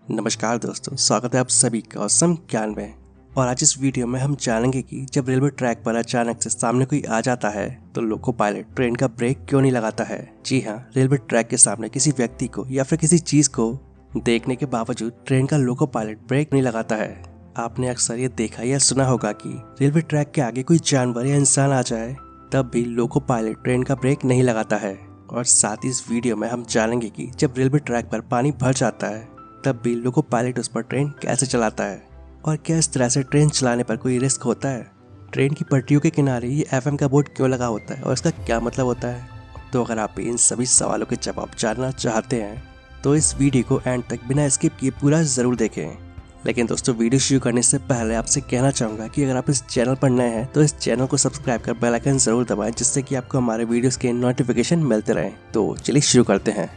नमस्कार दोस्तों, स्वागत है आप सभी का औसम ज्ञान में। और आज इस वीडियो में हम जानेंगे कि जब रेलवे ट्रैक पर अचानक से सामने कोई आ जाता है तो लोको पायलट ट्रेन का ब्रेक क्यों नहीं लगाता है। जी हाँ, रेलवे ट्रैक के सामने किसी व्यक्ति को या फिर किसी चीज को देखने के बावजूद ट्रेन का लोको पायलट ब्रेक नहीं लगाता है। आपने अक्सर ये देखा या सुना होगा कि रेलवे ट्रैक के आगे कोई जानवर या इंसान आ जाए तब भी लोको पायलट ट्रेन का ब्रेक नहीं लगाता है। और साथ ही इस वीडियो में हम जानेंगे कि जब रेलवे ट्रैक पर पानी भर जाता है तब भी लोको पायलट उस पर ट्रेन कैसे चलाता है और क्या इस तरह से ट्रेन चलाने पर कोई रिस्क होता है। ट्रेन की पटरियों के किनारे ये एफएम का बोर्ड क्यों लगा होता है और इसका क्या मतलब होता है। तो अगर आप इन सभी सवालों के जवाब जानना चाहते हैं तो इस वीडियो को एंड तक बिना स्किप किए पूरा ज़रूर देखें। लेकिन दोस्तों, वीडियो शुरू करने से पहले आपसे कहना चाहूँगा कि अगर आप इस चैनल पर नए हैं तो इस चैनल को सब्सक्राइब कर बेल आइकन ज़रूर दबाएं, जिससे कि आपको हमारे वीडियोस के नोटिफिकेशन मिलते रहें। तो चलिए शुरू करते हैं।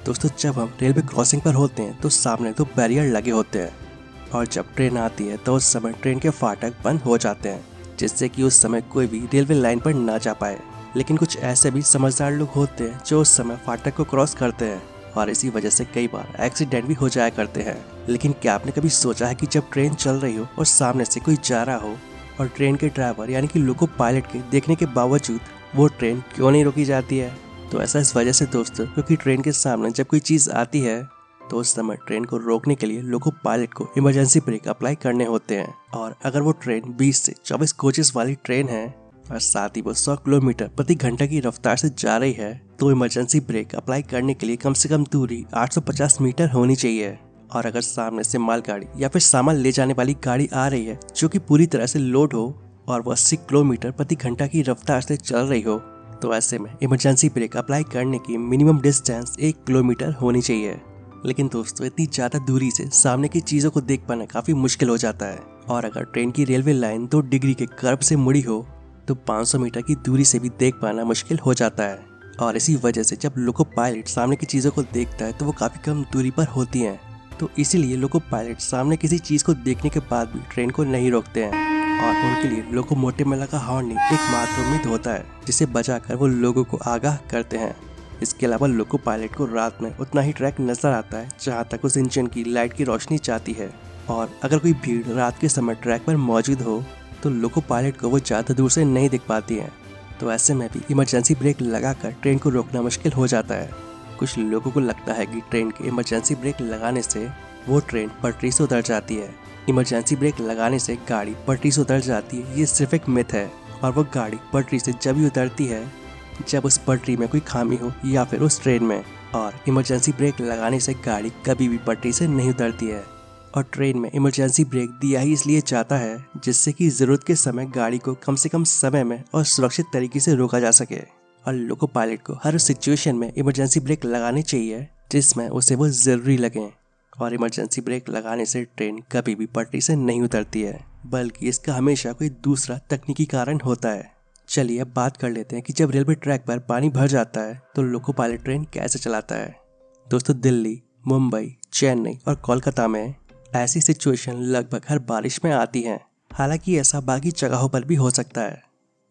दोस्तों, जब हम रेलवे क्रॉसिंग पर होते हैं तो सामने दो बैरियर लगे होते हैं और जब ट्रेन आती है तो उस समय ट्रेन के फाटक बंद हो जाते हैं, जिससे कि उस समय कोई भी रेलवे लाइन पर ना जा पाए। लेकिन कुछ ऐसे भी समझदार लोग होते हैं जो उस समय फाटक को क्रॉस करते हैं और इसी वजह से कई बार एक्सीडेंट भी हो जाया करते हैं। लेकिन क्या आपने कभी सोचा है कि जब ट्रेन चल रही हो और सामने से कोई जा रहा हो और ट्रेन के ड्राइवर यानी कि लोको पायलट के देखने के बावजूद वो ट्रेन क्यों नहीं रोकी जाती है। तो ऐसा इस वजह से दोस्तों, क्योंकि ट्रेन के सामने जब कोई चीज़ आती है तो उस समय ट्रेन को रोकने के लिए लोको पायलट को इमरजेंसी ब्रेक अप्लाई करने होते हैं। और अगर वो ट्रेन 20 से 24 कोचेस वाली ट्रेन है और साथ ही वो 100 किलोमीटर प्रति घंटा की रफ्तार से जा रही है तो इमरजेंसी ब्रेक अप्लाई करने के लिए कम से कम दूरी 850 मीटर होनी चाहिए। और अगर सामने से मालगाड़ी या फिर सामान ले जाने वाली गाड़ी आ रही है जो कि पूरी तरह से लोड हो और वो 80 किलोमीटर प्रति घंटा की रफ्तार से चल रही हो तो ऐसे में इमरजेंसी ब्रेक अप्लाई करने की मिनिमम डिस्टेंस 1 किलोमीटर होनी चाहिए। लेकिन दोस्तों, इतनी ज़्यादा दूरी से सामने की चीज़ों को देख पाना काफ़ी मुश्किल हो जाता है। और अगर ट्रेन की रेलवे लाइन 2 डिग्री के कर्व से मुड़ी हो तो 500 मीटर की दूरी से भी देख पाना मुश्किल हो जाता है। और इसी वजह से जब लोको पायलट सामने की चीज़ों को देखता है तो वो काफ़ी कम दूरी पर होती हैं। तो इसीलिए लोको पायलट सामने किसी चीज़ को देखने के बाद भी ट्रेन को नहीं रोकते हैं और उनके लिए लोकोमोटिव में लगा हॉर्न ही एकमात्र उम्मीद होता है जिसे बजाकर वो लोगों को आगाह करते हैं। इसके अलावा लोको पायलट को रात में उतना ही ट्रैक नजर आता है जहाँ तक उस इंजन की लाइट की रोशनी चाहती है। और अगर कोई भीड़ रात के समय ट्रैक पर मौजूद हो तो लोको पायलट को वो ज़्यादा दूर से नहीं दिख पाती है। तो ऐसे में भी इमरजेंसी ब्रेक लगाकर ट्रेन को रोकना मुश्किल हो जाता है। कुछ लोगों को लगता है कि ट्रेन के इमरजेंसी ब्रेक लगाने से वो ट्रेन पटरी से उतर जाती है। इमरजेंसी ब्रेक लगाने से गाड़ी पटरी से उतर जाती है, ये सिर्फ एक मिथ है। और वो गाड़ी पटरी से जब ही उतरती है जब उस पटरी में कोई खामी हो या फिर उस ट्रेन में। और इमरजेंसी ब्रेक लगाने से गाड़ी कभी भी पटरी से नहीं उतरती है। और ट्रेन में इमरजेंसी ब्रेक दिया ही इसलिए जाता है जिससे कि ज़रूरत के समय गाड़ी को कम से कम समय में और सुरक्षित तरीके से रोका जा सके। और लोको पायलट को हर सिचुएशन में इमरजेंसी ब्रेक लगानी चाहिए जिसमें उसे वो ज़रूरी लगे। और इमरजेंसी ब्रेक लगाने से ट्रेन कभी भी पटरी से नहीं उतरती है, बल्कि इसका हमेशा कोई दूसरा तकनीकी कारण होता है। चलिए अब बात कर लेते हैं कि जब रेलवे ट्रैक पर पानी भर जाता है तो लोको पायलट ट्रेन कैसे चलाता है। दोस्तों, दिल्ली, मुंबई, चेन्नई और कोलकाता में ऐसी सिचुएशन लगभग हर बारिश में आती हैं। हालांकि ऐसा बाकी जगहों पर भी हो सकता है।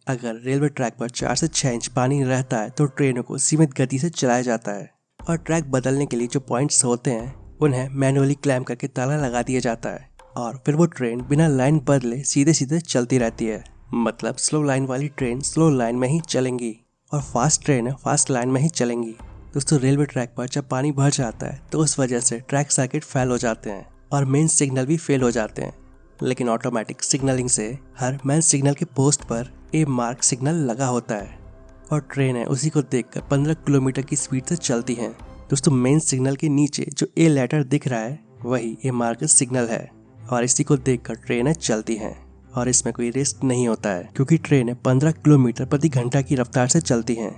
अगर रेलवे ट्रैक पर 4 से 6 इंच पानी रहता है तो ट्रेनों को सीमित गति से चलाया जाता है और ट्रैक बदलने के लिए जो पॉइंट्स होते हैं उन्हें मैनुअली क्लैम्प करके ताला लगा दिया जाता है और फिर वो ट्रेन बिना लाइन बदले सीधे सीधे चलती रहती है। मतलब स्लो लाइन वाली ट्रेन स्लो लाइन में ही चलेंगी और फास्ट ट्रेन फास्ट लाइन में ही चलेंगी। दोस्तों, रेलवे ट्रैक पर जब पानी भर जाता है तो उस वजह से ट्रैक सर्किट फेल हो जाते हैं और मेन सिग्नल भी फेल हो जाते हैं। लेकिन ऑटोमेटिक सिग्नलिंग से हर मेन सिग्नल के पोस्ट पर ए मार्क सिग्नल लगा होता है और ट्रेनें उसी को देखकर 15 किलोमीटर की स्पीड से चलती हैं। दोस्तों, मेन सिग्नल के नीचे जो ए लेटर दिख रहा है वही ए मार्क सिग्नल है और इसी को देखकर ट्रेनें चलती हैं। और इसमें कोई रिस्क नहीं होता है क्योंकि ट्रेनें 15 किलोमीटर प्रति घंटा की रफ्तार से चलती हैं।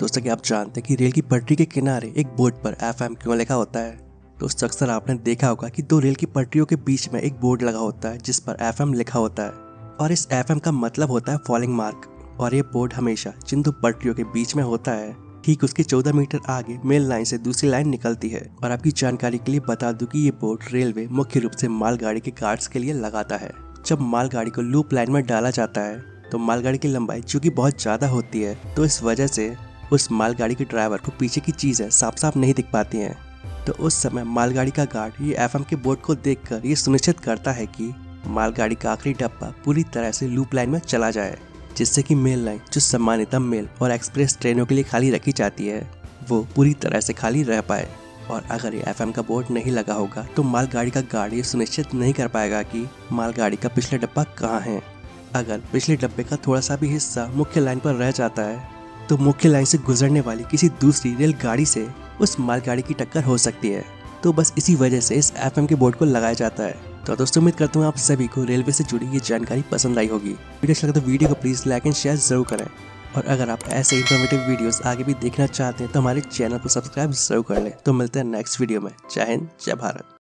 दोस्तों, क्या आप जानते हैं कि रेल की पटरी के किनारे एक बोर्ड पर एफएम क्यों लिखा होता है। दोस्तों, अक्सर आपने देखा होगा कि 2 रेल की पटरियों के बीच में एक बोर्ड लगा होता है जिस पर एफएम लिखा होता है और इस एफएम का मतलब होता है फॉलिंग मार्क। और ये बोर्ड हमेशा जिन 2 पटरियों के बीच में होता है ठीक उसके 14 मीटर आगे मेन लाइन से दूसरी लाइन निकलती है। और आपकी जानकारी के लिए बता दूं कि ये बोर्ड रेलवे मुख्य रूप से मालगाड़ी के गार्ड्स के लिए लगाता है। जब मालगाड़ी को लूप लाइन में डाला जाता है तो मालगाड़ी की लंबाई चूँकि बहुत ज़्यादा होती है तो इस वजह से उस मालगाड़ी के ड्राइवर को पीछे की चीज़ें साफ साफ नहीं दिख पाती हैं तो उस समय मालगाड़ी का गार्ड ये एफएम के बोर्ड को देखकर ये सुनिश्चित करता है कि मालगाड़ी का आखिरी डब्बा पूरी तरह से लूप लाइन में चला जाए, जिससे कि मेल लाइन जो सामान्यतः मेल और एक्सप्रेस ट्रेनों के लिए खाली रखी जाती है वो पूरी तरह से खाली रह पाए। और अगर ये एफएम का बोर्ड नहीं लगा होगा तो मालगाड़ी का गार्ड ये सुनिश्चित नहीं कर पाएगा कि मालगाड़ी का पिछला डब्बा कहाँ है। अगर पिछले डब्बे का थोड़ा सा भी हिस्सा मुख्य लाइन पर रह जाता है तो मुख्य लाइन से गुजरने वाली किसी दूसरी रेलगाड़ी से उस मालगाड़ी की टक्कर हो सकती है। तो बस इसी वजह से इस एफएम के बोर्ड को लगाया जाता है। तो दोस्तों उम्मीद करता हूँ आप सभी को रेलवे से जुड़ी ये जानकारी पसंद आई होगी। वीडियो अच्छा लगा तो वीडियो को प्लीज़ लाइक एंड शेयर जरूर करें। और अगर आप ऐसे इन्फॉर्मेटिव वीडियोस आगे भी देखना चाहते हैं तो हमारे चैनल को सब्सक्राइब जरूर कर लें। तो मिलते हैं नेक्स्ट वीडियो में। जय हिंद, जय भारत।